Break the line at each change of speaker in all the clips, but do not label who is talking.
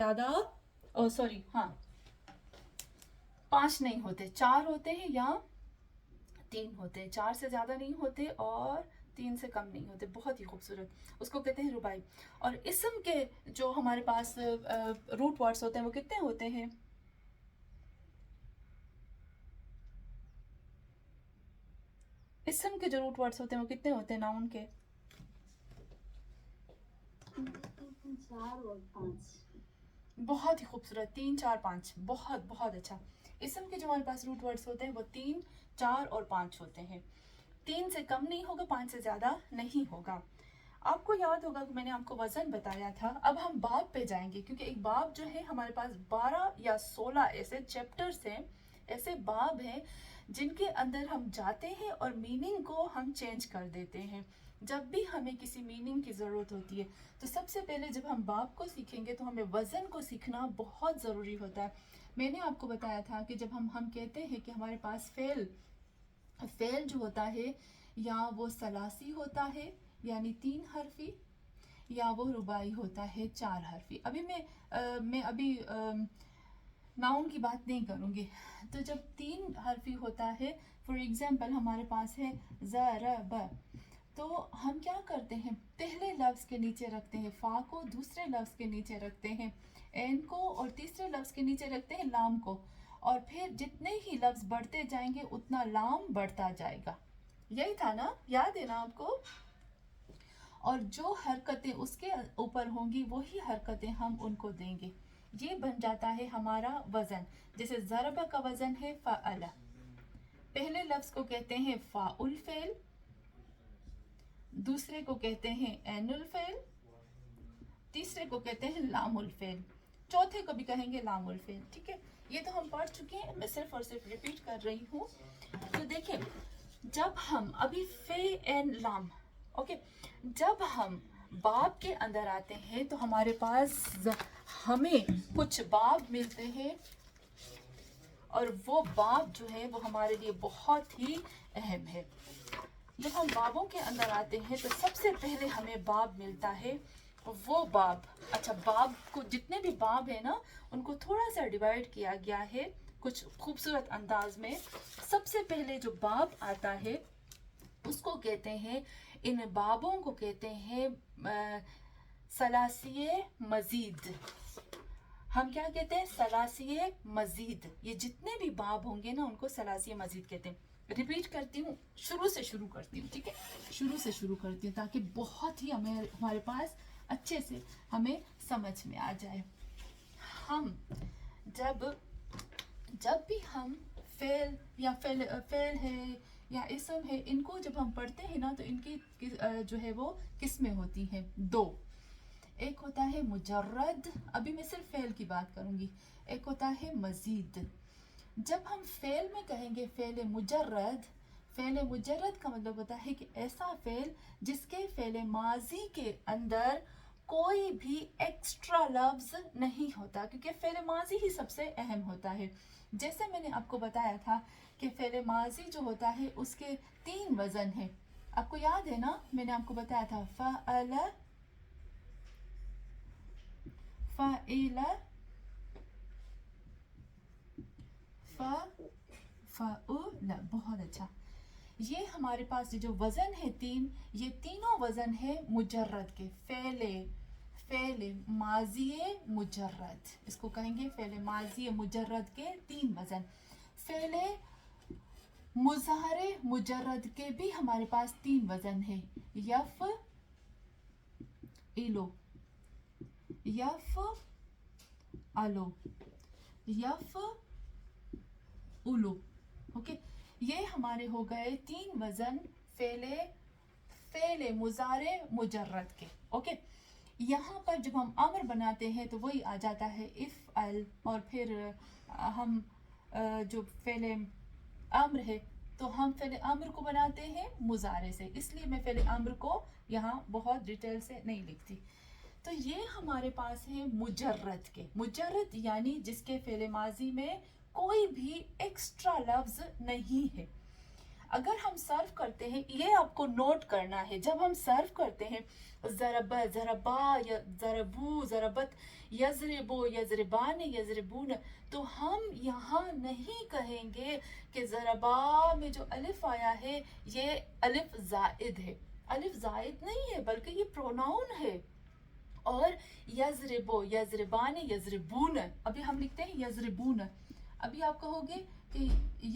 ज़्यादा, ओ सॉरी, हाँ, 5 नहीं होते, 4 होते हैं या 3 होते हैं, 4 से ज़्यादा नहीं होते और 3 से कम नहीं होते। बहुत ही खूबसूरत, उसको कहते हैं रुबाई। और इसम के जो हमारे पास रूट वर्ड्स होते हैं वो कितने होते हैं? इसम के जो रूट वर्ड्स होते हैं वो कितने होते हैं नाउन के?
4 और 5।
बहुत ही खूबसूरत, 3 4 5, बहुत बहुत अच्छा। इसम के जो हमारे पास रूट वर्ड्स होते हैं वो 3 4 और 5 होते हैं। 3 से कम नहीं होगा, 5 से ज़्यादा नहीं होगा। आपको याद होगा कि मैंने आपको वजन बताया था। अब हम बाब पे जाएंगे, क्योंकि एक बाब जो है हमारे पास 12 या 16 ऐसे चैप्टर्स हैं, ऐसे बाब हैं जिनके अंदर हम जाते हैं और मीनिंग को हम चेंज कर देते हैं। जब भी हमें किसी मीनिंग की ज़रूरत होती है तो सबसे पहले जब हम बाब को सीखेंगे तो हमें वज़न को सीखना बहुत ज़रूरी होता है। मैंने आपको बताया था कि जब हम कहते हैं कि हमारे पास फेल जो होता है, या वो सलासी होता है यानी 3 हरफी, या वो रुबाई होता है 4 हरफी। अभी मैं अभी नाउन की बात नहीं करूँगी। तो जब 3 हरफी होता है, फॉर एग्जांपल हमारे पास है ज़रब, तो हम क्या करते हैं, पहले लफ्ज़ के नीचे रखते हैं फ़ा को, दूसरे लफ्ज़ के नीचे रखते हैं एन को, और तीसरे लफ्ज़ के नीचे रखते हैं लाम को, और फिर जितने ही लफ्ज़ बढ़ते जाएंगे उतना लाम बढ़ता जाएगा। यही था ना, याद है ना आपको? और जो हरकतें उसके ऊपर होंगी वही हरकतें हम उनको देंगे। ये बन जाता है हमारा वज़न। जैसे ज़रबा का वज़न है फ़अला, पहले लफ्ज़ को कहते हैं फ़ाउल फ़ेल, दूसरे को कहते हैं एनुल फ़ेल, तीसरे को कहते हैं लामुल फ़ेल, चौथे को भी कहेंगे लामुल फ़ेल। ठीक है, ये तो हम पढ़ चुके हैं, मैं सिर्फ और सिर्फ रिपीट कर रही हूँ। तो देखें, जब हम अभी फे एन लाम, ओके, जब हम बाब के अंदर आते हैं तो हमारे पास हमें कुछ बाब मिलते हैं, और वो बाब जो है वो हमारे लिए बहुत ही अहम है। जब हम बाबों के अंदर आते हैं तो सबसे पहले हमें बाब मिलता है, वो बाब, अच्छा, बाब को जितने भी बाब है ना उनको थोड़ा सा डिवाइड किया गया है कुछ खूबसूरत अंदाज में। सबसे पहले जो बाब आता है उसको कहते हैं, इन बाबों को कहते हैं सलासिये मजीद। हम क्या कहते हैं? सलासिये मजीद। ये जितने भी बाब होंगे ना उनको सलासिये मजीद कहते हैं। रिपीट करती हूँ, शुरू से शुरू करती हूँ, ठीक है, शुरू से शुरू करती हूँ ताकि बहुत ही हमारे पास अच्छे से हमें समझ में आ जाए। हम जब जब भी हम फेल या फेल है या इसम है, इनको जब हम पढ़ते हैं ना तो इनकी जो है वो किस्में होती हैं दो। एक होता है मुजर्रद, अभी मैं सिर्फ फेल की बात करूंगी। एक होता है मजीद। जब हम फेल में कहेंगे फेल मुजर्रद का मतलब होता है कि ऐसा फेल जिसके फेल माजी के अंदर कोई भी एक्स्ट्रा लफ्ज नहीं होता, क्योंकि फेल माजी ही सबसे अहम होता है। जैसे मैंने आपको बताया था कि फेल माजी जो होता है उसके 3 वजन है। आपको याद है ना, मैंने आपको बताया था फ़अला, फ़इला, फ़उला। बहुत अच्छा। ये हमारे पास जो वज़न है 3, ये तीनों वज़न है मुजर्रद के। फेले माजिए मुजर्रद, इसको कहेंगे फेले माजिए मुजर्रद के 3 वज़न। फेले मुज़ारे मुजर्रद के भी हमारे पास 3 वज़न है, यफ इलो, यफ अलो, यफ उलू। ओके, ये हमारे हो गए 3 वज़न फेले मुजारे मुजर्रद के। ओके, यहाँ पर जब हम अमर बनाते हैं तो वही आ जाता है इफ़ अल, और फिर हम जो फेले अम्र है तो हम फेले अम्र को बनाते हैं मुजारे से, इसलिए मैं फेले अम्र को यहाँ बहुत डिटेल से नहीं लिखती। तो ये हमारे पास है मुजर्रद के। मुजर्रद यानी जिसके फेले माजी में कोई भी एक्स्ट्रा लफ्ज नहीं है। अगर हम सर्व करते हैं, ये आपको नोट करना है, जब हम सर्व करते हैं ज़रब, ज़रबा, या ज़रबू, ज़रबत, यज़रिबो, यज़रिबान, यज़रिबून, तो हम यहाँ नहीं कहेंगे कि ज़रबा में जो अलिफ आया है ये अलिफ ज़ाइद है। अलिफ ज़ाइद नहीं है बल्कि ये प्रोनाउन है। और यज़रिबो, यज़रिबान, यज़रिबून, अभी हम लिखते हैं यज़रिबून। अभी आप कहोगे कि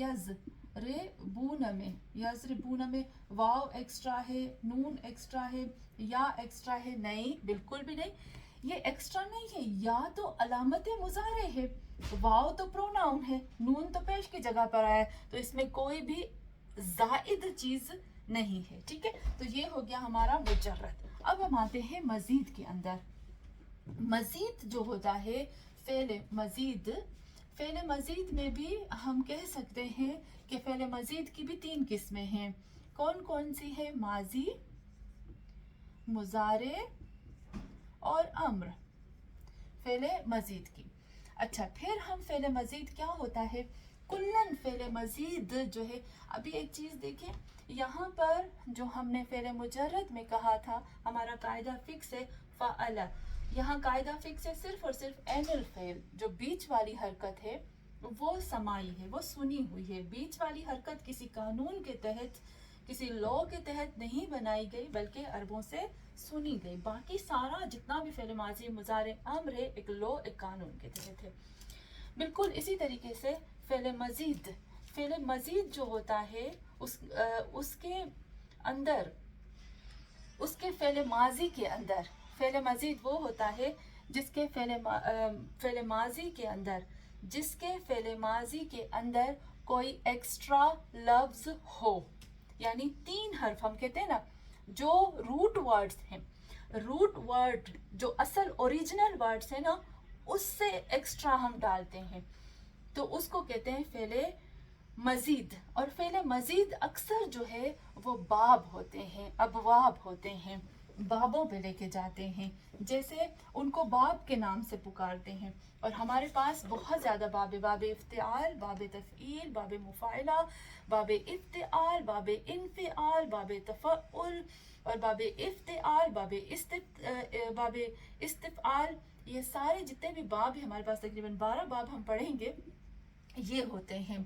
यज़रिबून में, यज़रिबून में वाव एक्स्ट्रा है, नून एक्स्ट्रा है, या एक्स्ट्रा है, नहीं, बिल्कुल भी नहीं, ये एक्स्ट्रा नहीं है। या तो अलामत मुज़ारे है, वाव तो प्रोनाउन है, नून तो पेश की जगह पर आया है, तो इसमें कोई भी जायद चीज नहीं है। ठीक है, तो ये हो गया हमारा मुजर्रद। अब हम आते हैं मजीद के अंदर। मजीद जो होता है फेल मजीद, फेल मजीद में भी हम कह सकते हैं कि फेल मजीद की भी 3 किस्में हैं। कौन कौन सी है? माजी, मुजारे और अम्र, फेले मजीद की। अच्छा, फिर हम फेले मजीद क्या होता है, कुल्लन फेले मजीद जो है। अभी एक चीज देखें, यहाँ पर जो हमने फेले मुजर्रद में कहा था, हमारा कायदा फिक्स है फ़अला, यहाँ कायदा फिक्स है सिर्फ और सिर्फ एनल फेल, जो बीच वाली हरकत है वो समाई है, वो सुनी हुई है। बीच वाली हरकत किसी कानून के तहत, किसी लॉ के तहत नहीं बनाई गई, बल्कि अरबों से सुनी गई। बाकी सारा जितना भी फेल माजी, मुजारे, अम्र है, एक लॉ, एक कानून के तहत है। बिल्कुल इसी तरीके से फेल मजीद, फेल मजीद जो होता है उसके अंदर, उसके फेल माजी के अंदर, फेल मजीद वो होता है जिसके फेल माजी के अंदर, जिसके फेल माजी के अंदर कोई एक्स्ट्रा लफ्ज हो, यानी 3 हर्फ हम कहते हैं ना, जो रूट वर्ड्स हैं, रूट वर्ड जो असल ओरिजिनल वर्ड्स है ना, उससे एक्स्ट्रा हम डालते हैं, तो उसको कहते हैं फेले मजीद। और फेले मजीद अक्सर जो है वो बाब होते हैं, अबवाब होते हैं, बाबों पे लेके जाते हैं, जैसे उनको बाब के नाम से पुकारते हैं। और हमारे पास बहुत ज़्यादा बाब, बाब इफ्तिआल, बाब तफ़ईल, बाब मुफ़ाइला, बाब इफ्तिआल, बाब इन्फ़िआल, बाब तफ़अुल, और बाब इफ्तिआल, बाब इस्तिफ़आल, ये सारे जितने भी बाब हैं हमारे पास, तकरीबन 12 बाब हम पढ़ेंगे, ये होते हैं।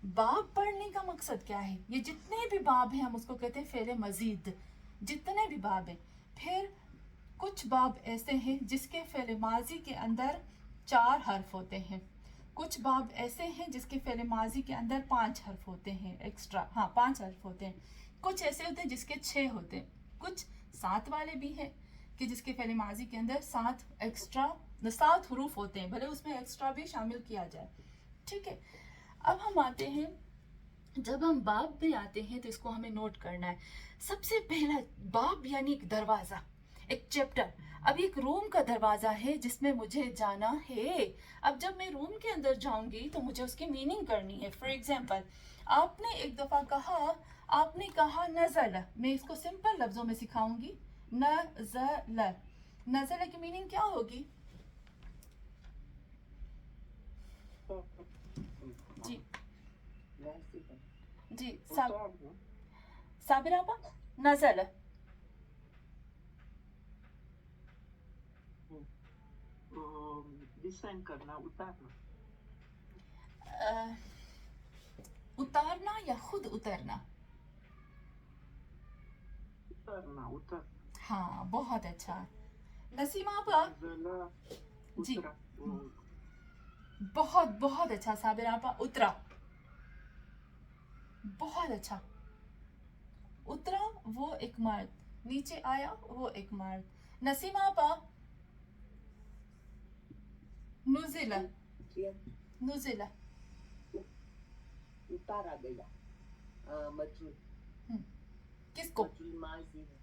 बाब पढ़ने का मकसद क्या है? ये जितने भी बाब हैं हम उसको कहते हैं फेले मजीद, जितने भी बाब हैं। फिर कुछ बाब ऐसे हैं जिसके फेले माजी के अंदर 4 हर्फ होते हैं, कुछ बाब ऐसे हैं जिसके फेले माजी के अंदर 5 हर्फ होते हैं एक्स्ट्रा, हाँ 5 हर्फ होते हैं। कुछ ऐसे होते हैं जिसके 6 होते हैं, कुछ 7 वाले भी हैं कि जिसके फेले माजी के अंदर 7 हरूफ होते हैं, भले उसमें एक्स्ट्रा भी शामिल किया जाए। ठीक है, अब हम आते हैं, जब हम बाब पे आते हैं तो इसको हमें नोट करना है। सबसे पहला बाब यानी एक दरवाजा, एक चैप्टर। अब एक रूम का दरवाजा है जिसमें मुझे जाना है। अब जब मैं रूम के अंदर जाऊंगी तो मुझे उसकी मीनिंग करनी है। फॉर एग्जाम्पल, आपने एक दफा कहा, आपने कहा नज़ल, मैं इसको सिंपल लफ्जों में सिखाऊंगी। नज़ल, नज़ल की मीनिंग क्या होगी? जी जी, साबिर आपा, नज़ल
डिसेंड करना, उतारना,
उतारना या खुद उतरना?
उतारना, उतर,
हाँ, बहुत अच्छा। नसीमा आपा जी,
उतरा,
बहुत बहुत अच्छा। साबिर आपा, उतरा, बहुत अच्छा। उतरा वो एक मर्द, नीचे आया वो एक मर्द। नसीमा आपा, नुजिला, नुजिला,
उतारा गया, मजूद,
किसको?
मजूद माजी है,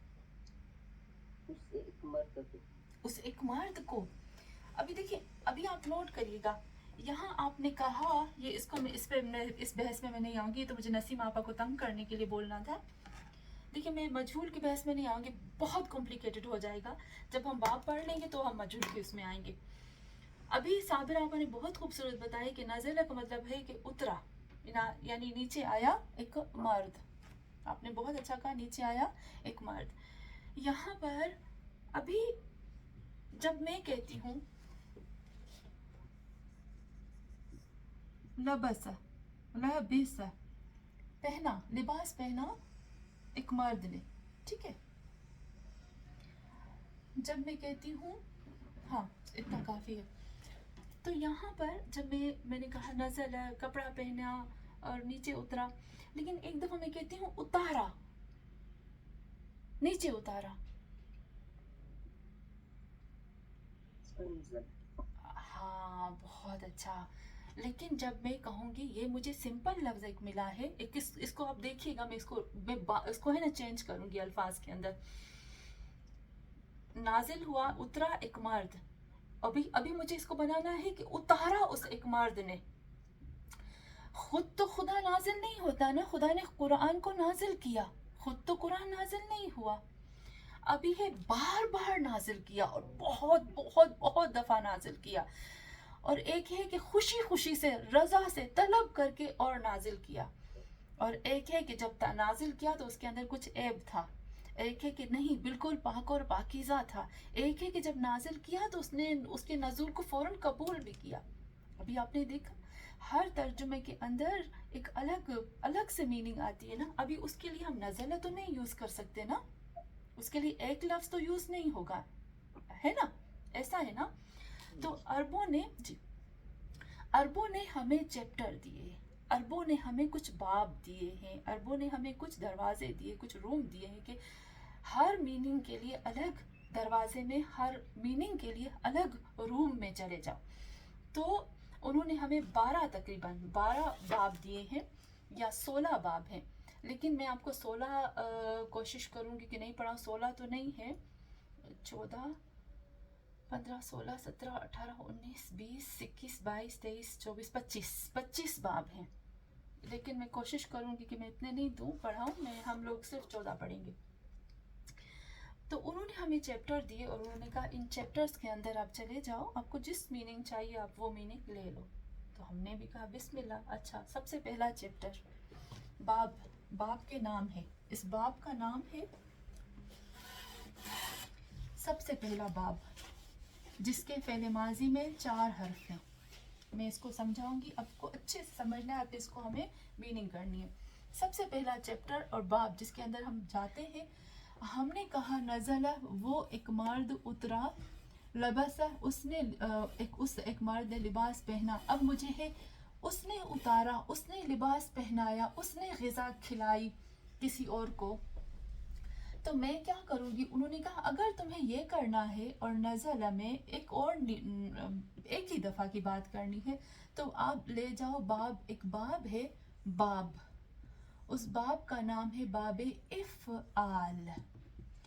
उस एक मर्द को,
उस एक मर्द को। अभी देखिए, अभी आप नोट करिएगा, यहाँ आपने कहा, ये इसको मैं इस बहस में मैं नहीं आऊंगी, तो मुझे नसीम आपा को तंग करने के लिए बोलना था। देखिए, मैं मजहूल की बहस में नहीं आऊंगी, बहुत कॉम्प्लिकेटेड हो जाएगा। जब हम बाब पढ़ लेंगे तो हम मजहूल के उसमें आएंगे। अभी साबिर आपा ने बहुत खूबसूरत बताया कि नज़ला का मतलब है कि उतरा, यानी नीचे आया एक मर्द। آپ نے بہت اچھا کہا، نیچے آیا ایک مرد۔ یہاں پر ابھی جب میں کہتی ہوں لبس، لبس پہنا، لباس پہنا ایک مرد نے، ٹھیک ہے، جب میں کہتی ہوں ہاں اتنا کافی ہے، تو یہاں پر جب میں نے کہا نزل ہے، کپڑا پہنا اور نیچے اترا، لیکن ایک دفعہ میں کہتی ہوں اتارا، نیچے اتارا،
انزل،
ہاں بہت اچھا۔ لیکن جب میں کہوں گی، یہ مجھے سمپل لفظ ایک ملا ہے، ایک اس کو آپ دیکھیے گا، میں اس کو ہے نا چینج کروں گی الفاظ کے اندر۔ نازل ہوا، اترا ایک مرد، ابھی مجھے اس کو بنانا ہے کہ اتارا اس ایک مرد نے۔ خود تو خدا نازل نہیں ہوتا نا، خدا نے قرآن کو نازل کیا، خود تو قرآن نازل نہیں ہوا، ابھی ہے بار بار نازل کیا اور بہت بہت بہت دفعہ نازل کیا، اور ایک ہے کہ خوشی خوشی سے رضا سے طلب کر کے اور نازل کیا، اور ایک ہے کہ جب نازل کیا تو اس کے اندر کچھ عیب تھا، ایک ہے کہ نہیں بالکل پاک اور پاکیزہ تھا، ایک ہے کہ جب نازل کیا تو اس نے اس کے نزول کو فوراً قبول بھی کیا۔ ابھی آپ نے دیکھا ہر ترجمے کے اندر ایک الگ سے میننگ آتی ہے نا، ابھی اس کے لیے ہم نزلہ تو نہیں یوز کر سکتے نا، اس کے لیے ایک لفظ تو یوز نہیں ہوگا، ہے نا، ایسا ہے نا۔ تو عربوں نے ہمیں چیپٹر دیے، عربوں نے ہمیں کچھ باب دیے ہیں، عربوں نے ہمیں کچھ دروازے دیے، کچھ روم دیے ہیں کہ ہر میننگ کے لیے الگ دروازے میں، ہر میننگ کے لیے الگ روم میں چلے جاؤ۔ تو انہوں نے ہمیں 12 باب دیے ہیں، یا 16 باب ہیں، لیکن میں آپ کو 16 کوشش کروں گی کہ نہیں پڑھاؤں، 16 تو نہیں ہے، 14 15 16 17 18 19 20 21 22 23 24 25 باب ہیں، لیکن میں کوشش کروں گی کہ میں اتنے نہیں دوں پڑھاؤں، ہم لوگ صرف 14 پڑھیں گے۔ تو انہوں نے ہمیں چیپٹر دیے اور انہوں نے کہا ان چیپٹرز کے اندر آپ چلے جاؤ، آپ کو جس میننگ چاہیے آپ وہ میننگ لے لو۔ تو ہم نے بھی کہا بسم اللہ۔ اچھا، سب سے پہلا چیپٹر باب کے نام ہے، اس باب کا نام ہے، سب سے پہلا باب جس کے فعل ماضی میں 4 حرف ہیں، میں اس کو سمجھاؤں گی، آپ کو اچھے سے سمجھنا ہے، آپ اس کو ہمیں میننگ کرنی ہے۔ سب سے پہلا چیپٹر اور باب جس کے اندر ہم جاتے ہیں، ہم نے کہا نزلہ، وہ ایک مرد اترا، لبسہ، اس نے ایک مرد نے لباس پہنا، اب مجھے ہے اس نے اتارا، اس نے لباس پہنایا، اس نے غذا کھلائی کسی اور کو، تو میں کیا کروں گی؟ انہوں نے کہا اگر تمہیں یہ کرنا ہے اور نزلہ میں ایک ہی دفعہ کی بات کرنی ہے تو آپ لے جاؤ باب، ایک باب ہے باب، اس باب کا نام ہے باب افعال،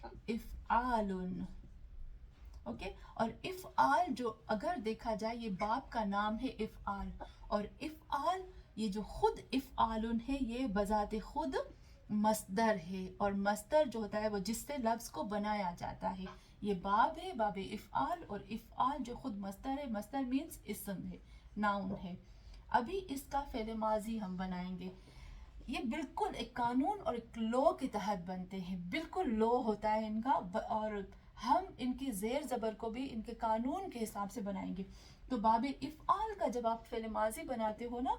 افعالن، اوکے، اور افعال جو اگر دیکھا جائے یہ باب کا نام ہے افعال، اور افعال یہ جو خود افعالن ہے یہ بذات خود مصدر ہے، اور مصدر جو ہوتا ہے وہ جس سے لفظ کو بنایا جاتا ہے، یہ باب ہے باب افعال، اور افعال جو خود مصدر ہے، مصدر مینس اسم ہے، ناؤن ہے۔ ابھی اس کا فعل ماضی ہم بنائیں گے، یہ بالکل ایک قانون اور ایک لو کے تحت بنتے ہیں، بالکل لو ہوتا ہے ان کا، اور ہم ان کی زیر زبر کو بھی ان کے قانون کے حساب سے بنائیں گے۔ تو باب افعال کا جب آپ فعل ماضی بناتے ہو نا،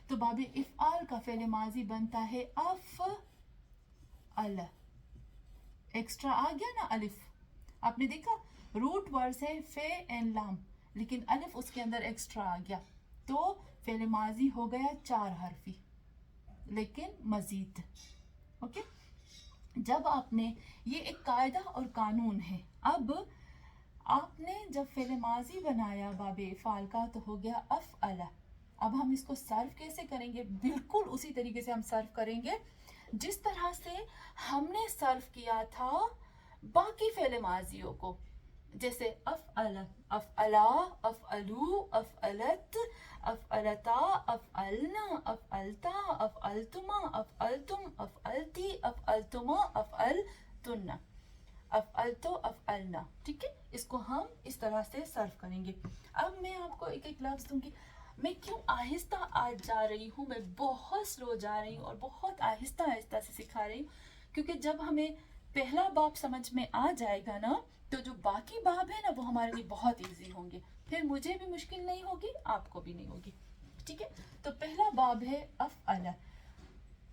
تو باب افعال کا فعل ماضی بنتا ہے افعل، ایکسٹرا آ گیا نا الف، آپ نے دیکھا روٹ ورڈ ہے فے این لام، لیکن الف اس کے اندر ایکسٹرا آ گیا، تو فعل ماضی ہو گیا 4 حرفی لیکن مزید، اوکے۔ جب آپ نے یہ ایک قاعدہ اور قانون ہے، اب آپ نے جب فعل ماضی بنایا باب افعال کا تو ہو گیا افعل، اب ہم اس کو صرف کیسے کریں گے؟ بالکل اسی طریقے سے ہم صرف کریں گے جس طرح سے ہم نے صرف کیا تھا باقی فعل ماضیوں کو، جیسے افعل، افعلا، افعلو، افعلت، افعلتا، افعلنا، افعلتا، افعلتما، افعلتم، افعلتی، افعلتما، افعلتن، افعلتو، افعلنا، ٹھیک ہے، اس کو ہم اس طرح سے صرف کریں گے۔ اب میں آپ کو ایک ایک لفظ دوں گی، मैं क्यों आहिस्ता आज जा रही हूँ, मैं बहुत स्लो जा रही हूँ और बहुत आहिस्ता आहिस्ता से सिखा रही हूँ, क्योंकि जब हमें पहला बाब समझ में आ जाएगा ना तो जो बाकी बाब है ना वो हमारे लिए बहुत इजी होंगे, फिर मुझे भी मुश्किल नहीं होगी, आपको भी नहीं होगी। ठीक है, तो पहला बाब है अफ़अल,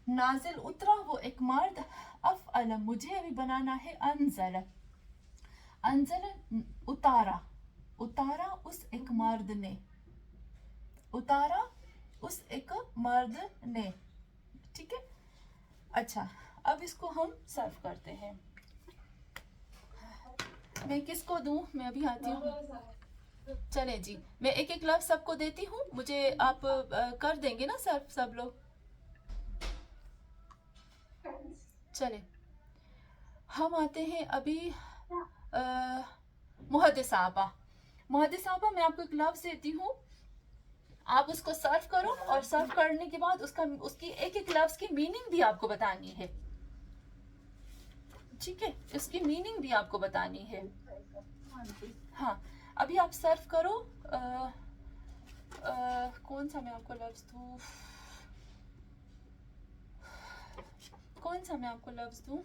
नाजिल उतरा वो एक मर्द, अफ़अल मुझे अभी बनाना है अनज़ल, अनज़ल उतारा, उतारा उस एक मर्द ने, उतारा उस एक मर्द ने। ठीक है, अच्छा अब इसको हम सर्व करते हैं। मैं किसको दूं, मैं अभी आती हूँ। चले जी, मैं एक एक लफ्ज सबको देती हूँ, मुझे आप कर देंगे ना सर्व सब लोग। चले हम आते हैं अभी मुहद्दिसाबा। मुहद्दिसाबा मैं आपको एक लफ्ज देती हूँ, आप उसको सर्व करो और सर्व करने के बाद उसकी एक एक लफ्ज की मीनिंग भी आपको बतानी है। ठीक है, उसकी मीनिंग भी आपको बतानी है। हाँ, अभी आप सर्व करो। कौन सा मैं आपको लफ्ज दूँ, कौन सा मैं आपको लफ्ज दूँ?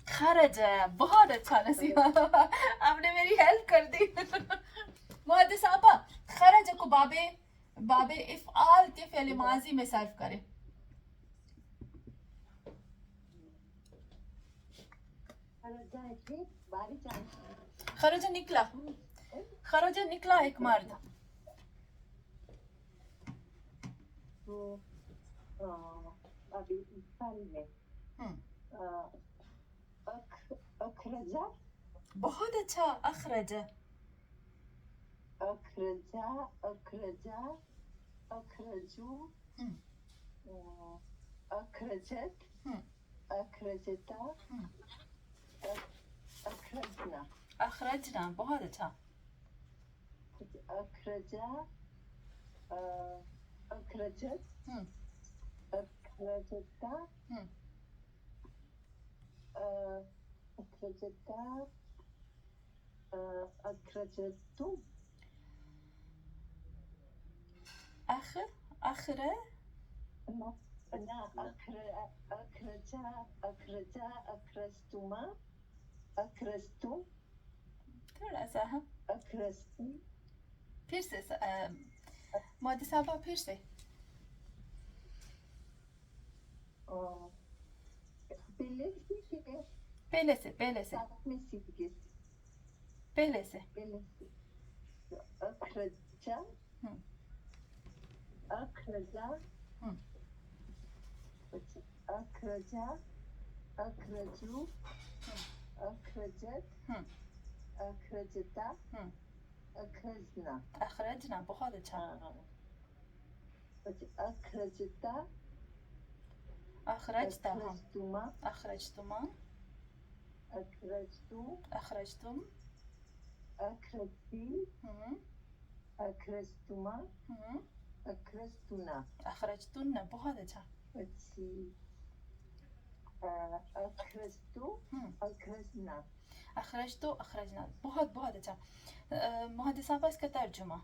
खरज। बहुत अच्छा नसीहा, आपने मेरी हेल्प कर दी। मुहद्दिसाबा खरज को बाबे बाबे इफ़आल के फ़िल माज़ी में सर्व करें। खरज निकला, खरज निकला एक मर्द।
अभी मिसाल में अखरजा,
बहुत अच्छा, अखरजा,
अखरजा, अखरजा, अखरजू, अखरजत, अखरजता, अखरजना,
अखरजना, बहुत अच्छा।
अखरजा, अखरजत, अखरजता, अखरजता, अखरजतु,
अखर
अखरजा, अखरजा, अखरजतुमा, अखरजतुम,
थोड़ा सा। हाँ,
अखरजतुम,
फिर से मुहद्दिसाबा फिर से। पहले से पहले से
साथ में सीखे,
पहले से।
पहले से अखरजा, अखरजा, अखरजा, अखरजू, अखरजत, अखरजता, अखरजना,
अखरजना, बहुत अच्छा।
अखरजता,
अखरजता,
अखरजतुमा,
अखरजतुमा,
अखरजतु,
अखरजतुम,
अखरजती, अखरजतुमा, अखरजतुना,
अखरजतुन्ना, बहुत अच्छा।
अखरजतु, अखरजना,
अखरजतो, अखरजना, बहुत बहुत अच्छा। मुहद्दिसाबा इसका तर्जुमा।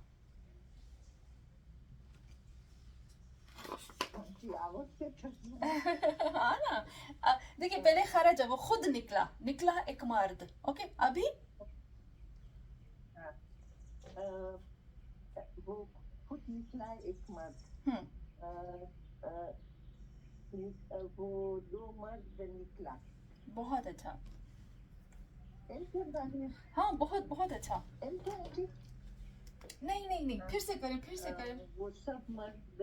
हाँ ना, देखिए पहले खरज वो खुद निकला, निकला एक मर्द। ओके, अभी
वो खुद निकला एक मर्द, वो दो मर्द निकला।
बहुत अच्छा। हाँ, बहुत बहुत अच्छा। नहीं नहीं नहीं, फिर से करें, फिर से करें।
वो सब मर्द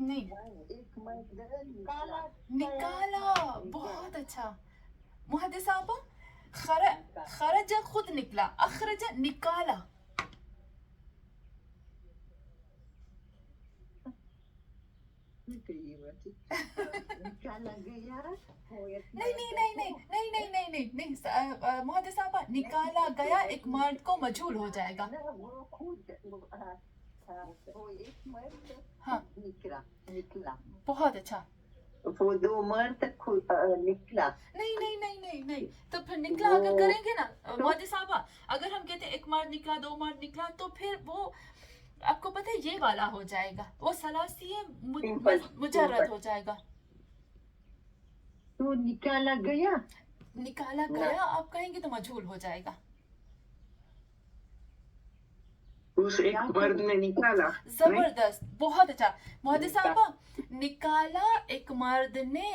नहीं,
एक मर्द निकाला,
निकाला, बहुत अच्छा। मुहद्दिसाबा खरज खुद निकला, अखरज निकाला।
निकाला गया।
नहीं नहीं नहीं नहीं नहीं नहीं नहीं नहीं नहीं, मुहद्दिसाबा निकाला गया एक मर्द को मजहूल हो जाएगा।
वो खुद वो एक मर्द
हाँ,
निकला,
बहुत अच्छा।
वो दो मर्द निकला।
नहीं नहीं नहीं नहीं नहीं, तो फिर निकला अगर करेंगे ना मोदी साहबा, अगर हम कहते हैं एक मर्द निकला, दो मर्द निकला, तो फिर वो आपको पता है ये वाला हो जाएगा, वो सलासी मुजर्रद हो जाएगा।
तो निकाला गया,
निकाला गया आप कहेंगे तो मजहूल हो जाएगा।
उस एक मर्द ने निकाला।
जबरदस्त, बहुत अच्छा मोदी साहबा। निकाला एक मर्द ने,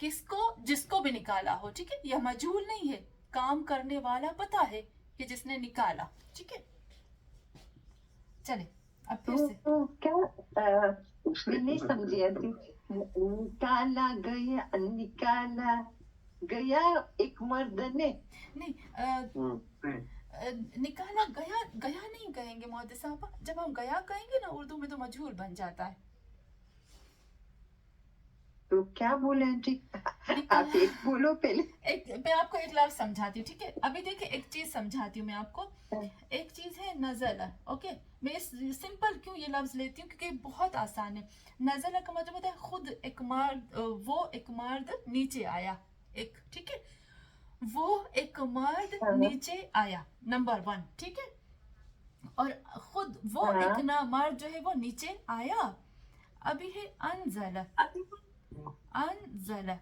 किसको? जिसको भी निकाला हो, ठीक है, यह मजहूल नहीं है, काम करने वाला पता है कि जिसने निकाला, ठीक है। चले अब फिर से
तो क्या मैं नहीं समझी अभी। निकाला गया एक मर्द ने।
नहीं
नहीं।
निकाला गया, गया नहीं कहेंगे मोदी साहबा, जब हम गया कहेंगे ना उर्दू में तो मजहूल बन जाता है।
तो क्या बोले आंटी? आप एक बोलो पहले।
मैं आपको एक लफ्ज समझाती हूँ, ठीक है। अभी देखिए एक चीज समझाती हूँ मैं आपको। एक चीज है नज़ला, ओके। मैं सिंपल क्यों ये लफ्ज लेती हूँ क्योंकि बहुत आसान है। नज़ला का मतलब होता है खुद एक मर्द, वो एक मर्द नीचे आया, एक, ठीक है, वो एक मर्द नीचे आया, नंबर 1, ठीक है। और खुद वो एक ना मर्द जो है वो नीचे आया। अभी है अनज़ला, अनज़ला,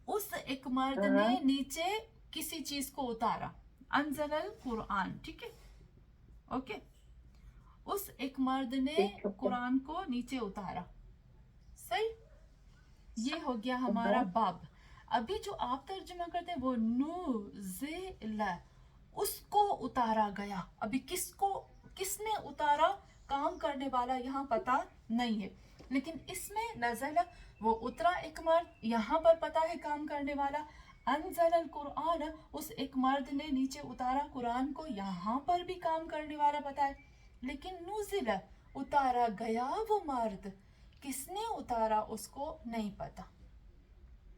उस एक मर्द ने नीचे किसी चीज को उतारा, अनज़लल कुरान, ठीक है, ओके। उस एक मर्द ने कुरान को नीचे उतारा, सही। ये हो गया हमारा बाब। अभी जो आप तर्जुमा करते हैं वो नुज़िला, उसको उतारा गया। अभी किसको, किसने उतारा, काम करने वाला यहाँ पता नहीं है, लेकिन इसमें नज़ला वो उतरा एक मर्द, यहाँ पर पता है काम करने वाला। अनज़लल कुरान, उस एक मर्द ने नीचे उतारा कुरान को, यहाँ पर भी काम करने वाला पता है। लेकिन नुज़िला, उतारा गया वो मर्द, किसने उतारा उसको नहीं पता।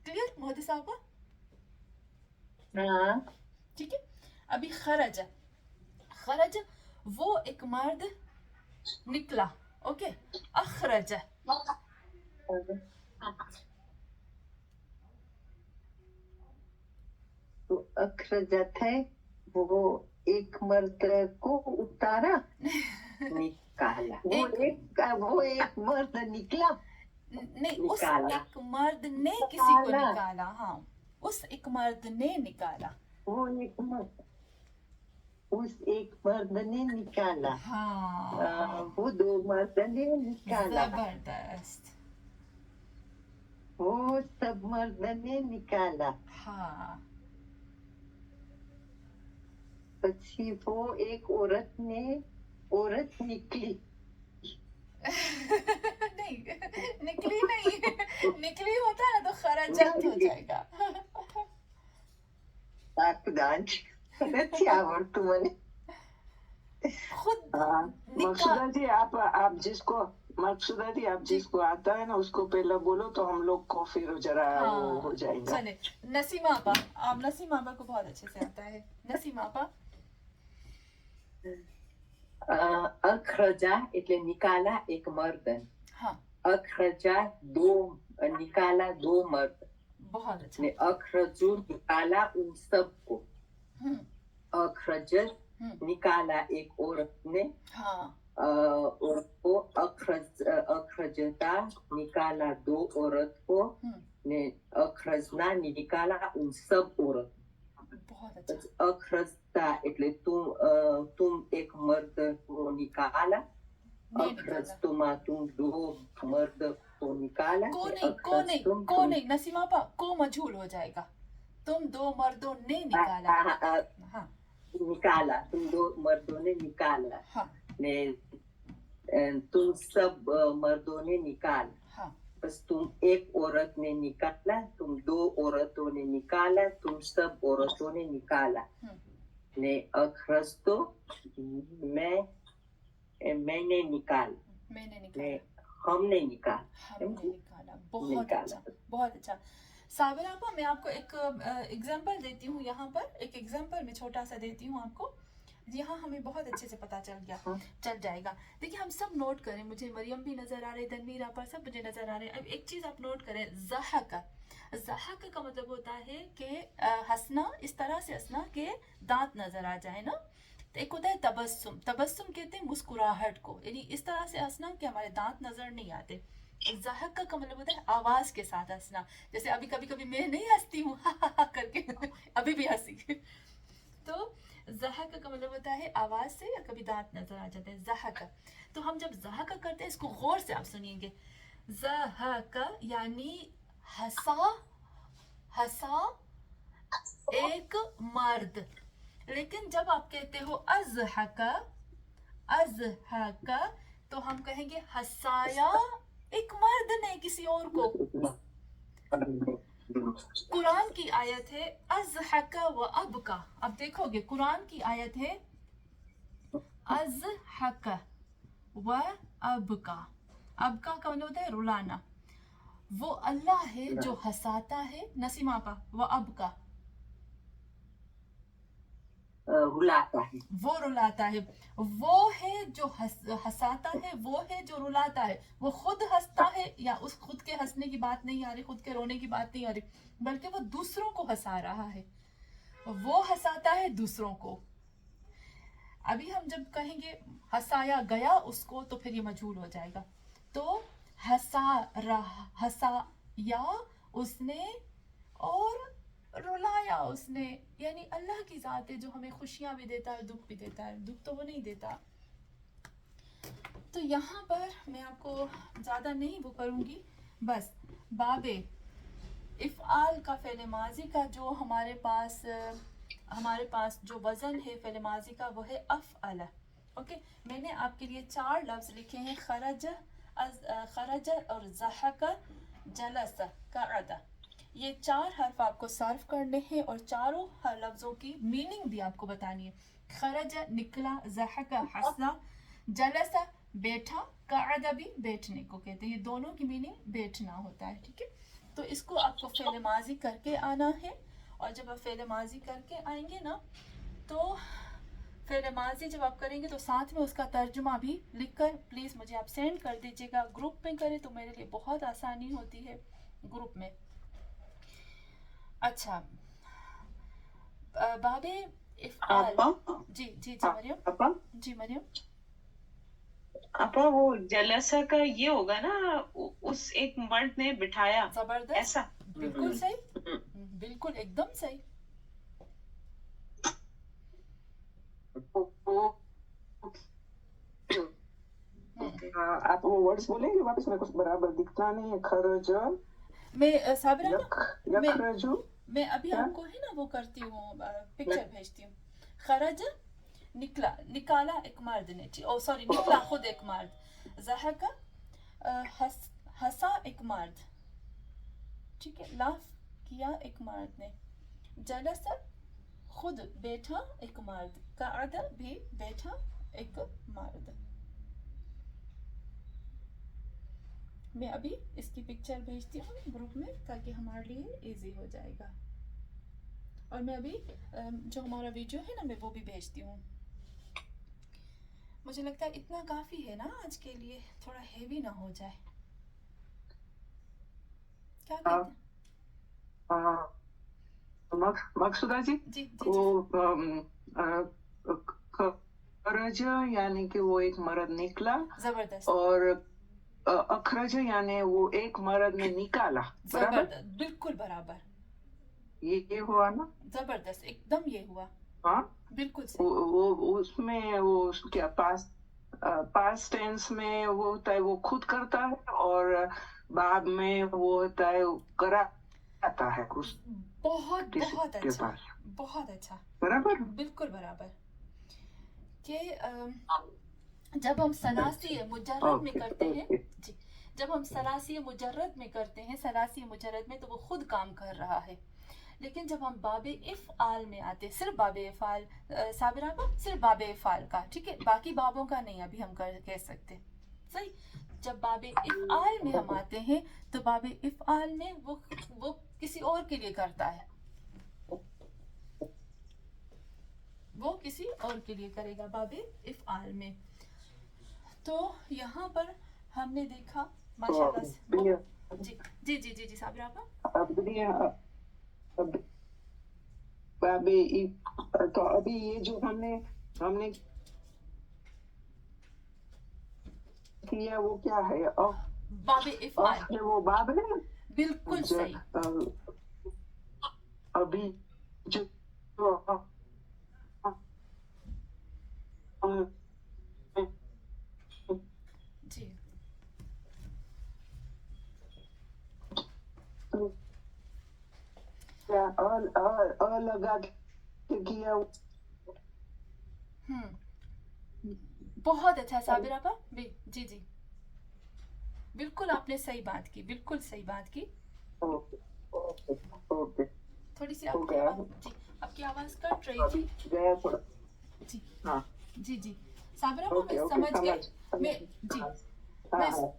क्लियर मोदी साहबा? ठीक है। अभी खरज, खरज वो एक मर्द निकला, ओके। अखरज,
तो अखरजत है वो एक मर्द को उतारा, निकाला। वो एक मर्द निकला,
नहीं, उस
निकाला।
एक मर्द ने किसी को निकाला, हाँ, उस एक मर्द ने निकाला,
वो एक मर्द, उस एक मर्द ने निकाला,
हाँ,
वो दो मर्द ने निकाला,
जबरदस्त,
वो सब मर्द ने निकाला।
हाँ।
પછી वो एक औरत निकली।
नहीं, निकली नहीं, निकली होता है तो खरजत हो जाएगा।
નથી આવડતું મને।
खुद
मकसूदा जी आप जिसको, मकसूदा जी आप जिसको आता है ना उसको पहले बोलो तो हम लोग को फिर जरा वो हो जाएगा।
चले नसीमा आपा, आप नसीमा आपा को बहुत अच्छे से आता है। नसीमा आपा।
अखरजा એટલે નિકાલા એક મર્દ,
हाँ,
અખરજા दो, निकाला दो मर्द,
बहुत अच्छा।
ने अखरजू निकाला उन सबको,
हम्म,
अखरजत निकाला एक औरत ने,
हाँ,
औरत को अखरजता निकाला दो औरत को, ने अखरजना निकाला उन सब औरत।
बहुत अच्छा।
अखरजता એટલે तुम एक मर्द को निकाला, अखरजतुमा तुम दो मर्द को निकाला,
को नहीं नसीमा आपा, को मजहूल हो जाएगा। तुम दो मर्दों ने निकाला, हाँ,
निकाला, तुम दो मर्दों ने निकाला,
हाँ,
ने तुम सब मर्दों ने निकाला,
हाँ,
बस तुम एक औरत ने निकाला, तुम दो औरतों ने निकाला, तुम सब औरतों ने निकाला, ने अखरजतो मैंने निकाला,
मैंने निकाला,
हमने निकाला,
हमने निकाला। बहुत अच्छा, बहुत अच्छा। साबिर आपा, मैं आपको एक एग्जांपल देती हूँ, यहाँ पर एक एग्जांपल मैं छोटा सा देती हूँ आपको। यहाँ हमें बहुत अच्छे से पता चल जाएगा। देखिए हम सब नोट करें, मुझे मरियम भी नजर आ रहे, तनवीर आपा सब मुझे नजर आ रहे हैं। अब एक चीज आप नोट करें, ज़हक का मतलब होता है कि हंसना, इस तरह से हंसना कि दांत नजर आ जाए ना। तो एक होता है तबस्सुम, तबस्सुम कहते हैं मुस्कुराहट को, यानी इस तरह से हंसना कि हमारे दांत नजर नहीं आते। ज़हक का मतलब होता है आवाज के साथ हंसना, जैसे अभी कभी कभी मैं नहीं हंसती हूँ करके, अभी भी हंसी। तो ज़हक का मतलब होता है आवाज से, या कभी दांत नजर आ जाते हैं, ज़हक। तो हम जब ज़हक करते हैं, इसको गौर से आप सुनिएगे, ज़हक यानी हंसा एक मर्द। लेकिन जब आप कहते हो अज़हक तो हम कहेंगे हंसाया एक मर्द ने किसी और को। कुरान की आयत है अज़हक व अबका। अब देखोगे कुरान की आयत है अज़हक व अबका। अबका का मतलब होता है रुलाना। वो अल्लाह है जो हंसाता है, नसीमा पा, व अबका
रुलाता है,
वो रुलाता है। वो है जो हंसाता है, वो है जो रुलाता है। वो खुद हंसता है, या उस खुद के हंसने की बात नहीं आ रही, खुद के रोने की बात नहीं आ रही, बल्कि वो दूसरों को हंसा रहा है। वो हंसाता है दूसरों को। अभी हम जब कहेंगे हंसाया गया उसको, तो फिर ये मजहूल हो जाएगा। तो हंसाया उसने और रुलाया उसने, यानी अल्लाह की ज़ात है जो हमें खुशियां भी देता है, दुख भी देता है। दुख तो वो नहीं देता। तो यहाँ पर मैं आपको ज़्यादा नहीं वो करूँगी, बस बाबे इफ़आल का फ़ेल माज़ी का जो हमारे पास जो वज़न है फ़ेल माज़ी का, वो है अफ़अल। ओके, मैंने आपके लिए 4 लफ्ज़ लिखे हैं, खरज और ज़हक, जलस, क़अद। ये 4 हर्फ आपको सर्व करने हैं और चारों लफ्ज़ों की मीनिंग भी आपको बतानी है। खरज निकला, ज़हक हंसा, जलस बैठा, क़अद भी बैठने को कहते हैं। ये दोनों की मीनिंग बैठना होता है, ठीक है। तो इसको आपको फ़ेल माज़ी करके आना है, और जब आप फ़ेल माज़ी करके आएंगे ना, तो फ़ेल माज़ी जब आप करेंगे तो साथ में उसका तर्जुमा भी लिखकर प्लीज़ मुझे आप सेंड कर दीजिएगा। ग्रुप में करें तो मेरे लिए बहुत आसानी होती है ग्रुप में। अच्छा, बाबे इफ़आल। जी जी जी मरियम, जी मरियम।
आपा वो जलसा का ये होगा ना, उस एक मर्द ने बिठाया,
जबरदस्त,
ऐसा।
बिल्कुल सही, बिल्कुल एकदम सही।
हाँ, आप वो वर्ड्स बोलेंगे वापस? मेरे को बराबर दिखता नहीं है। खरज,
मैं साबिरा
यखरजु,
मैं अभी आपको है ना वो करती हूँ, पिक्चर भेजती हूँ। खरज निकाला एक मर्द ने, ओ सॉरी, निकला खुद एक मर्द। ज़हक हंसा एक मर्द, ठीक है, लाफ किया एक मर्द ने। जलस खुद बैठा एक मर्द, क़अद भी बैठा एक मर्द। मैं अभी इसकी पिक्चर भेजती हूँ ग्रुप में, ताकि हमारे लिए इजी हो जाएगा। और मैं अभी जो हमारा वीडियो है ना, मैं वो भी भेजती हूँ। मुझे लगता है इतना काफ़ी है ना आज के लिए, थोड़ा हेवी ना हो जाए, क्या कहते हैं?
मकसूदा जी,
जी जी
वो खरज यानी कि वो एक मर्द निकला,
जबरदस्त,
और अखरज यानी वो एक मर्द ने निकाला। बराबर,
जबरदस्त, बिल्कुल बराबर,
ये हुआ ना?
जबरदस्त, एकदम ये हुआ,
हाँ,
बिल्कुल सही।
वो उसमें वो क्या पास्ट टेंस में वो होता है, वो खुद करता है, और बाद में वो होता है कराता है उस
बहुत
किसी
बहुत
के
अच्छा,
पास।
बहुत अच्छा,
बराबर,
बिल्कुल बराबर। कि जब हम सलासी मुजर्रद में करते हैं जी, जब हम सलासी मुजर्रद में करते हैं, सलासी मुजर्रद में, तो वो खुद काम कर रहा है। लेकिन जब हम बाबे इफ़आल में आते हैं, सिर्फ बाबे इफ़आल, साबिरा का सिर्फ बाबे इफ़आल का, ठीक है, बाकी बाबों का नहीं अभी हम कह सकते, सही। जब बाबे इफ़आल में हम आते हैं, तो बाबे इफ़आल में वो किसी और के लिए करता है, वो किसी और के लिए करेगा बाबे इफ़आल में। तो यहाँ पर हमने देखा माशाल्लाह से जी जी जी जी जी साबिरा आपा।
अब बाबे तो अभी ये जो हमने किया वो क्या है?
बाबे इफ़आल,
है वो बाब है।
बिल्कुल सही।
अभी जो
जी
लगा के किया।
बहुत अच्छा साबिरा आपा। जी जी बिल्कुल आपने सही बात की, बिल्कुल सही बात की।
ओके
थोड़ी सी आपकी आवाज जी, आपकी आवाज कट रही थी
गया थोड़ा।
जी
हाँ
जी जी साबिरा आपा मैं समझ गई। मैं जी मैं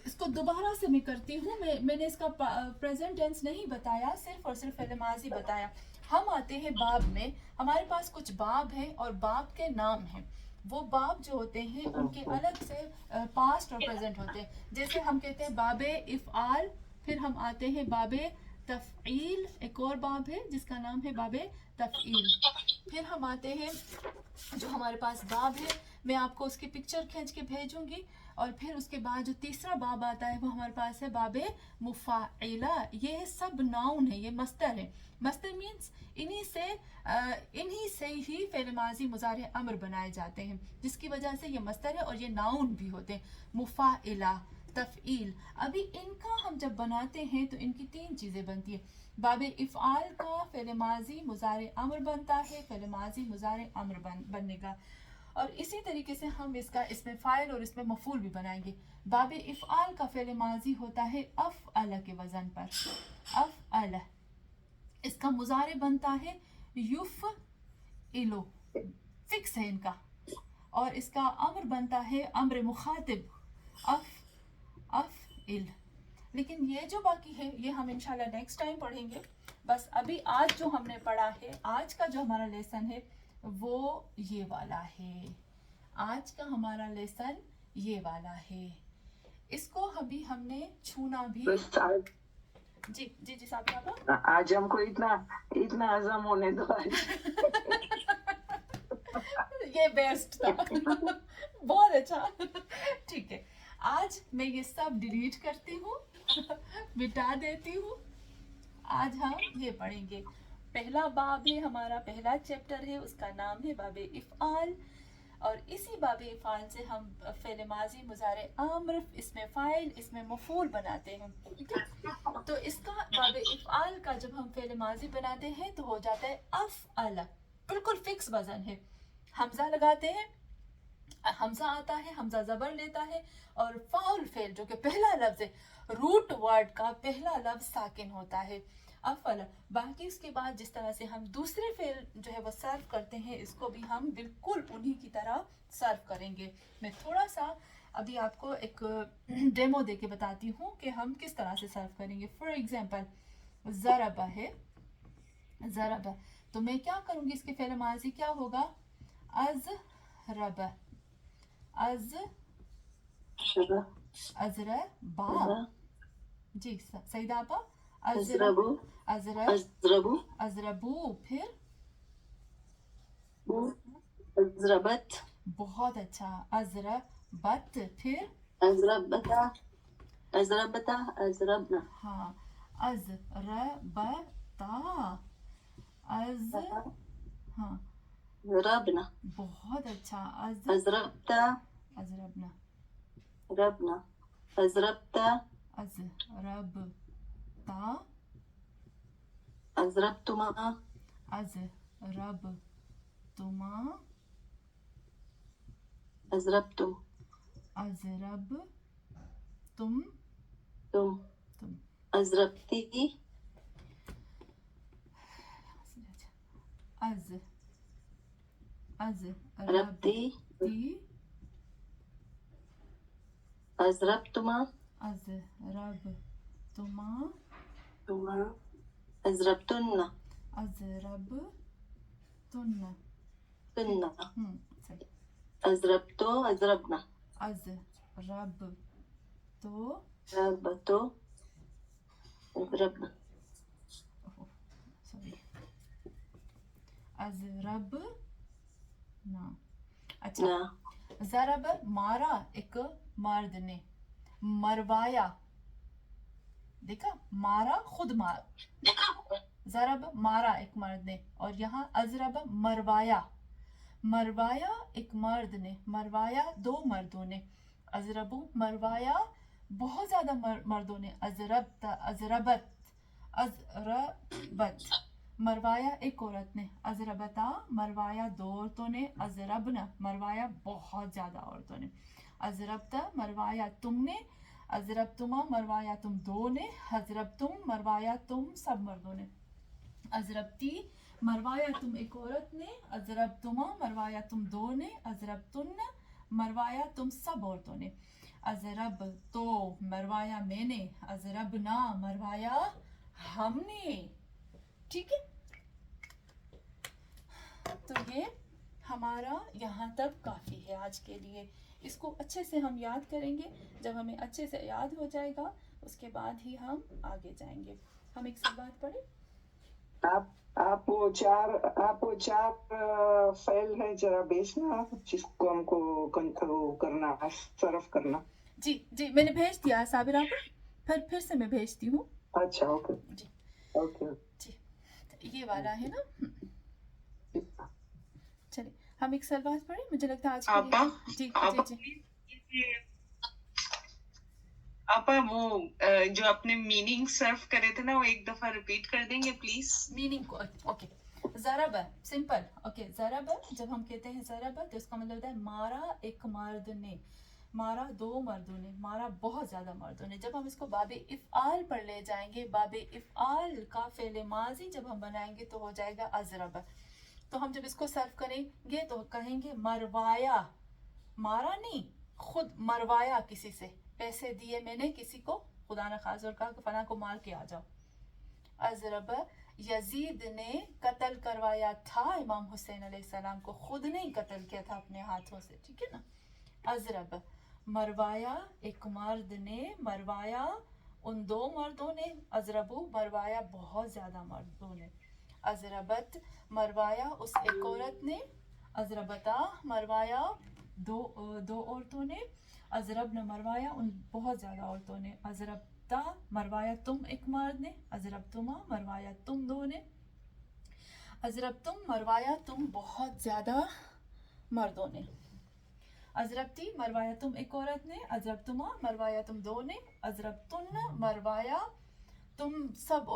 इसको दोबारा से मैं करती हूँ। मैंने इसका प्रेजेंट टेंस नहीं बताया, सिर्फ और सिर्फ फेल माजी बताया। हम आते हैं बाब में, हमारे पास कुछ बाब हैं और बाब के नाम हैं। वो बाब जो होते हैं उनके अलग से पास्ट और प्रेजेंट होते हैं। जैसे हम कहते हैं बाबे इफ़आल, फिर हम आते हैं बाबे तफ़ईल, एक और बाब है जिसका नाम है बाबे तफ़ईल। फिर हम आते हैं जो हमारे पास बाब है, मैं आपको उसकी पिक्चर खींच के भेजूंगी। और फिर उसके बाद जो तीसरा बाब आता है वो हमारे पास है बाबे मुफ़ाइला। ये सब नाउन है, ये मस्तर है। मस्तर मीन्स इन्हीं से ही फेल माजी मुज़ारे अम्र बनाए जाते हैं, जिसकी वजह से ये मस्तर है और ये नाउन भी होते हैं। मुफ़ाइला, तफ़ईल, अभी इनका हम जब बनाते हैं तो इनकी तीन चीज़ें बनती है। बाबे इफ़आल का फेल माजी मुज़ारे अम्र बनता है, फेल माजी मुज़ारे अम्र बनेगा। और इसी तरीके से हम इसमें फ़ाइल और इसमें मफ़ूल भी बनाएंगे। बाबे इफ़आल का फेल माजी होता है अफ़अल के वज़न पर, अफ़अल। इसका मुज़ारे बनता है युफ़इलु, फिक्स है इनका। और इसका अम्र बनता है अम्र मुखातिब, अफ़इल। लेकिन ये जो बाकी है ये हम इंशाल्लाह नेक्स्ट टाइम पढ़ेंगे। बस अभी आज जो हमने पढ़ा है, आज का जो हमारा लेसन है वो ये वाला है। आज का हमारा लेसन ये वाला है। इसको अभी हमने छूना भी जी जी जी साबिरा।
आज हमको इतना हजम होने दो।
ये बेस्ट था। बहुत अच्छा। ठीक है, आज मैं ये सब डिलीट करती हूँ, मिटा देती हूँ। आज हम ये पढ़ेंगे। पहला बाब है हमारा, पहला चैप्टर है, उसका नाम है बाबे इफ़आल। और इसी बाबे इफ़आल से हम फेल माजी मुज़ारे अम्र, इसमें फ़ाइल, इसमें मफ़ूल बनाते हैं। ठीक है, तो इसका बाबे इफ़आल का जब हम फेल माजी बनाते हैं तो हो जाता है अफ़अल, बिल्कुल फिक्स वज़न है। हमज़ा लगाते हैं, हमज़ा आता है, हमज़ा ज़बर लेता है, और फ़ाउल फेल जो कि पहला लफ्ज़ है, रूट वर्ड का पहला लफ्ज़ साकिन होता है, अफ़अल। बाकी उसके बाद जिस तरह से हम दूसरे फेल जो है वो सर्व करते हैं, इसको भी हम बिल्कुल उन्हीं की तरह सर्व करेंगे। मैं थोड़ा सा अभी आपको एक डेमो दे के बताती हूँ कि हम किस तरह से सर्व करेंगे। फॉर एग्जाम्पल ज़रबा है, ज़रबा, तो मैं क्या करूँगी, इसके फेल माज़ी क्या होगा, अज़रबा, अज़रबा। जी सईदा आपा,
अज़रबु,
अज़रबु, अज़रबु, फिर
अज़रबत,
बहुत अच्छा, अज़रबत, फिर
अज़रबता, अज़रबता, अज़रबना,
हाँ, अज़रबता, हाँ,
रबना,
बहुत अच्छा,
अज़रबता,
अज़रबना,
रबना, अज़रबता,
अज़रबता,
अज़रबतुमा,
अज़रबतुमा,
अज़रबतुम,
अज़रबतुम,
तुम, अज़रबती, रबती, अज़रबतुमा,
अज़रबतुमा,
तुमा, अज़रबतुन्ना,
अज़रबतुन्ना,
तुन्ना
सही.
अजरबतो अजरबना
अज़रब तो
रबतो अजरबना
सॉरी अज़रब ना. अच्छा,
ना
ज़रब मारा एक मर्द ने, मरवाया, देखा, मारा खुद मार, ज़रब मारा एक मर्द ने, और यहाँ अज़रब मरवाया, मरवाया एक मर्द ने, मरवाया दो मर्दों ने, अज़रबु मरवाया बहुत ज्यादा मर्दों ने, अज़रबत अज़रबत अज़रबत मरवाया एक औरत ने, अज़रबता मरवाया दो औरतों ने, अज़रबना मरवाया बहुत ज्यादा औरतों ने, अज़रबता मरवाया तुमने, अज़रबतुमा मरवाया तुम दो ने, अज़रबतुम मरवाया तुम सब मर्दों ने, अज़रबती मरवाया तुम एक औरत ने, अज़रबतुमा मरवाया तुम दो ने, अज़रबतुन मरवाया तुम सब औरतों ने, अज़रब तो मरवाया मैंने, अज़रबना मरवाया हमने. ठीक है, तो ये हमारा यहाँ तक काफ़ी है आज के लिए. इसको अच्छे से हम याद करेंगे. जब हमें अच्छे से याद हो जाएगा उसके बाद ही हम आगे जाएंगे. हम एक सब बात पढ़े.
आप वो चार फाइल है जरा भेजना जिसको हमको करना है, सर्व करना.
जी जी, मैंने भेज दिया साबिरा को, फिर से मैं भेजती हूँ.
अच्छा, ओके
जी
ओके.
जी, तो ये वाला है ना. चलिए हम एक सलवार पढ़े. मुझे लगता है आज के
आपा
लिए जी
आपा
जी जी
आपा वो जो अपने मीनिंग सर्व करे थे ना, वो एक दफा रिपीट कर देंगे प्लीज.
मीनिंग को. ओके, ज़रब सिंपल. ओके, ज़रब जब हम कहते हैं ज़रब तो इसका मतलब होता है मारा एक मर्द ने, मारा दो मर्दों ने, मारा बहुत ज्यादा मर्दों ने. जब हम इसको बाबे इफ़आल पर ले जाएंगे, बाबे इफ़आल का फ़ेल माजी जब हम बनाएंगे तो हो जाएगा अज़रब. तो हम जब इसको सर्व करेंगे तो कहेंगे मरवाया, मारा नहीं, खुद मरवाया, किसी से पैसे दिए मैंने किसी को, खुदा न खास, और कहा कि फला को मार के आ जाओ. अज़रब यजीद ने कत्ल करवाया था इमाम हुसैन अलैहिस्सलाम को, खुद नहीं कत्ल किया था अपने हाथों से. ठीक है ना. अज़रब मरवाया एक मर्द ने, मरवाया उन दो मर्दों ने, अज़रबु मरवाया बहुत ज्यादा मर्दों ने, अज़रबत मरवाया उस एक औरत ने, अज़रबता मरवाया दो औरतों ने, अज़रब ने मरवाया उन बहुत ज्यादा औरतों ने, अज़रबता मरवाया तुम एक मर्द ने, अज़रबतुमा मरवाया तुम दो ने, अज़रबतुम मरवाया तुम बहुत ज्यादा मर्दों ने, अज़रबती मरवाया तुम एक औरत ने, अज़रबतुमा मरवाया तुम दो ने, अज़रबतुन मरवाया तुम सब